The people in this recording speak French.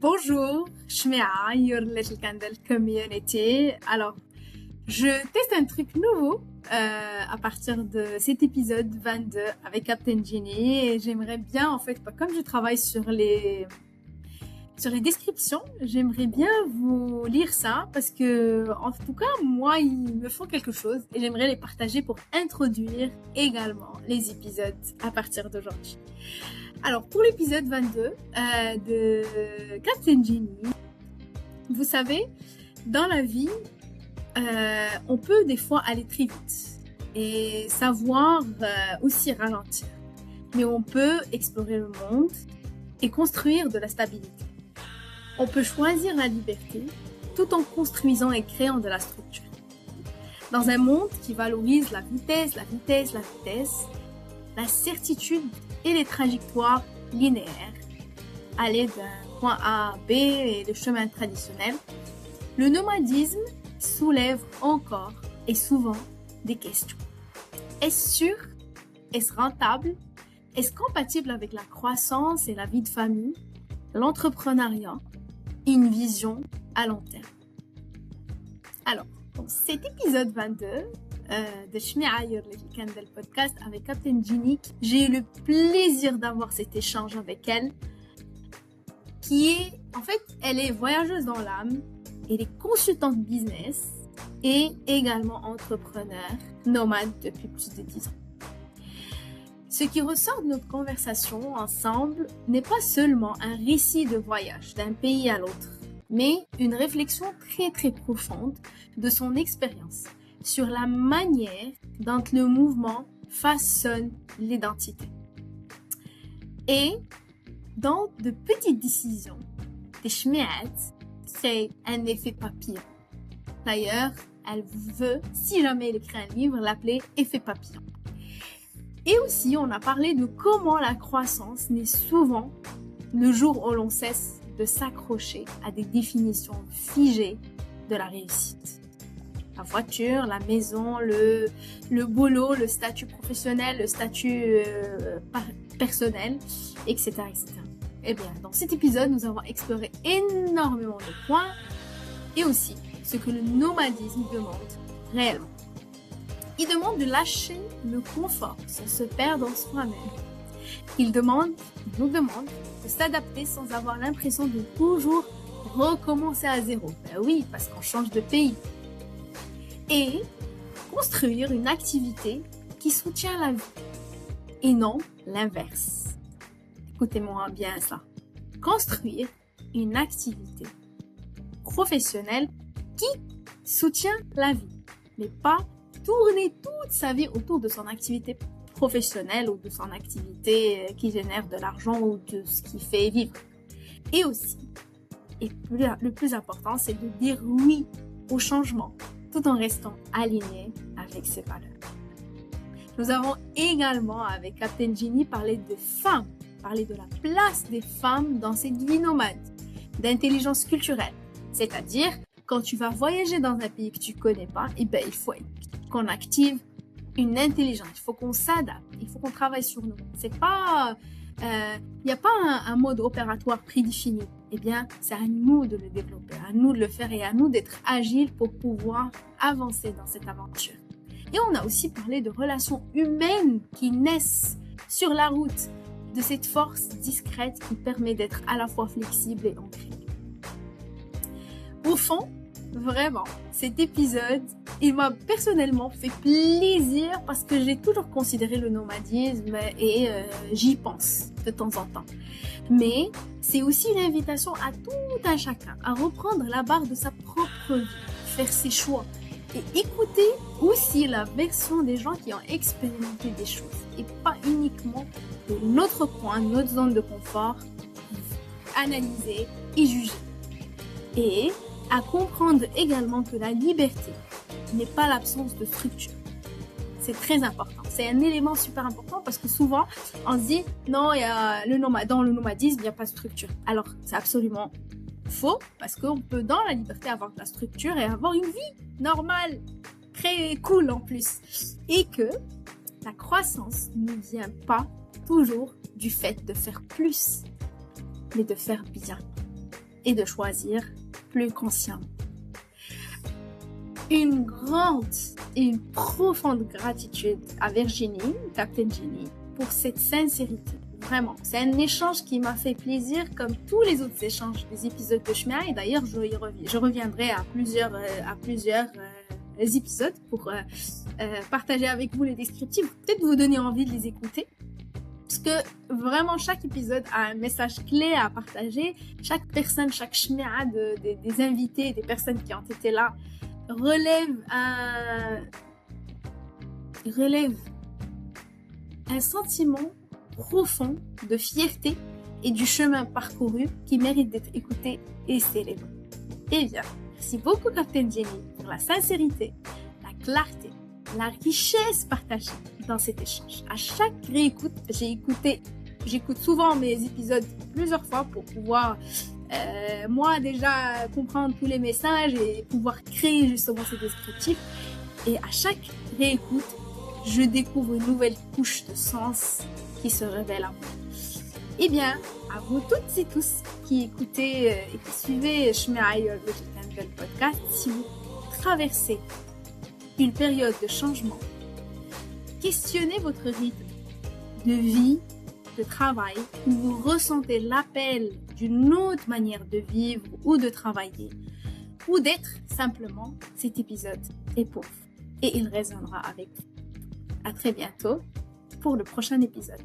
Bonjour, Shmea, your Little Candle Community. Alors, je teste un truc nouveau à partir de cet épisode 22 avec Captain Genie et j'aimerais bien, en fait, comme je travaille sur les descriptions, j'aimerais bien vous lire ça parce que, en tout cas, moi, ils me font quelque chose et j'aimerais les partager pour introduire également les épisodes à partir d'aujourd'hui. Alors, pour l'épisode 22 de Captain Genie, vous savez, dans la vie, on peut des fois aller très vite et savoir aussi ralentir. Mais on peut explorer le monde et construire de la stabilité. On peut choisir la liberté tout en construisant et créant de la structure. Dans un monde qui valorise la vitesse, la certitude et les trajectoires linéaires, aller d'un point A à B et le chemin traditionnel, le nomadisme soulève encore et souvent des questions. Est-ce sûr? Est-ce rentable? Est-ce compatible avec la croissance et la vie de famille, l'entrepreneuriat et une vision à long terme? Alors, dans cet épisode 22 de Shmea, your Little Candle podcast avec Captain Genie, j'ai eu le plaisir d'avoir cet échange avec elle, qui est, en fait, elle est voyageuse dans l'âme, elle est consultante business et également entrepreneur nomade depuis plus de 10 ans. Ce qui ressort de notre conversation ensemble n'est pas seulement un récit de voyage d'un pays à l'autre, mais une réflexion très très profonde de son expérience sur la manière dont le mouvement façonne l'identité. Et dans de petites décisions, des schmeettes créent un effet papillon. D'ailleurs, elle veut, si jamais elle écrit un livre, l'appeler effet papillon. Et aussi, on a parlé de comment la croissance naît souvent le jour où l'on cesse de s'accrocher à des définitions figées de la réussite. La voiture, la maison, le boulot, le statut professionnel, le statut personnel, etc., etc. Eh bien, dans cet épisode, nous avons exploré énormément de points et aussi ce que le nomadisme demande réellement. Il demande de lâcher le confort sans se perdre en soi-même. Il nous demande de s'adapter sans avoir l'impression de toujours recommencer à zéro. Ben oui, parce qu'on change de pays. Et construire une activité qui soutient la vie et non l'inverse. Écoutez-moi bien ça. Construire une activité professionnelle qui soutient la vie, mais pas tourner toute sa vie autour de son activité professionnelle ou de son activité qui génère de l'argent ou de ce qui fait vivre. Et aussi, et le plus important, c'est de dire oui au changement, tout en restant aligné avec ses valeurs. Nous avons également, avec Captain Genie, parlé de femmes, parlé de la place des femmes dans cette vie nomade, d'intelligence culturelle. C'est-à-dire, quand tu vas voyager dans un pays que tu connais pas, il faut qu'on active une intelligence, il faut qu'on s'adapte, il faut qu'on travaille sur nous. C'est pas, y a pas un mode opératoire prédéfini. Eh bien, c'est à nous de le développer, à nous de le faire et à nous d'être agiles pour pouvoir avancer dans cette aventure. Et on a aussi parlé de relations humaines qui naissent sur la route, de cette force discrète qui permet d'être à la fois flexible et ancrée. Au fond, vraiment, cet épisode, il m'a personnellement fait plaisir parce que j'ai toujours considéré le nomadisme et j'y pense de temps en temps. Mais c'est aussi une invitation à tout un chacun à reprendre la barre de sa propre vie, faire ses choix et écouter aussi la version des gens qui ont expérimenté des choses et pas uniquement de notre coin, notre zone de confort, analyser et juger. Et à comprendre également que la liberté n'est pas l'absence de structure. C'est très important. C'est un élément super important parce que souvent, on se dit, non, dans le nomadisme, il n'y a pas de structure. Alors, c'est absolument faux parce qu'on peut, dans la liberté, avoir de la structure et avoir une vie normale, très cool en plus. Et que la croissance ne vient pas toujours du fait de faire plus, mais de faire bien. et de choisir plus consciemment. Une grande et une profonde gratitude à Virginie, Captain Jenny, pour cette sincérité. Vraiment, c'est un échange qui m'a fait plaisir comme tous les autres échanges des épisodes de Chemin. Et d'ailleurs, je reviendrai à plusieurs épisodes pour partager avec vous les descriptifs, peut-être vous donner envie de les écouter. Parce que vraiment, chaque épisode a un message clé à partager. Chaque personne, chaque Chemin des invités, des personnes qui ont été là, relève un sentiment profond de fierté et du chemin parcouru qui mérite d'être écouté et célébré. Eh bien, merci beaucoup Captain Jenny pour la sincérité, la clarté, la richesse partagée dans cet échange. À chaque réécoute, j'écoute souvent mes épisodes plusieurs fois pour pouvoir moi déjà comprendre tous les messages et pouvoir créer justement ces descriptifs. Et à chaque réécoute, je découvre une nouvelle couche de sens qui se révèle à moi. Eh bien, à vous toutes et tous qui écoutez et qui suivez Shme'ai le podcast, si vous traversez une période de changement, questionnez votre rythme de vie, de travail, où vous ressentez l'appel d'une autre manière de vivre ou de travailler, ou d'être simplement, cet épisode est pour vous et il résonnera avec vous. À très bientôt pour le prochain épisode.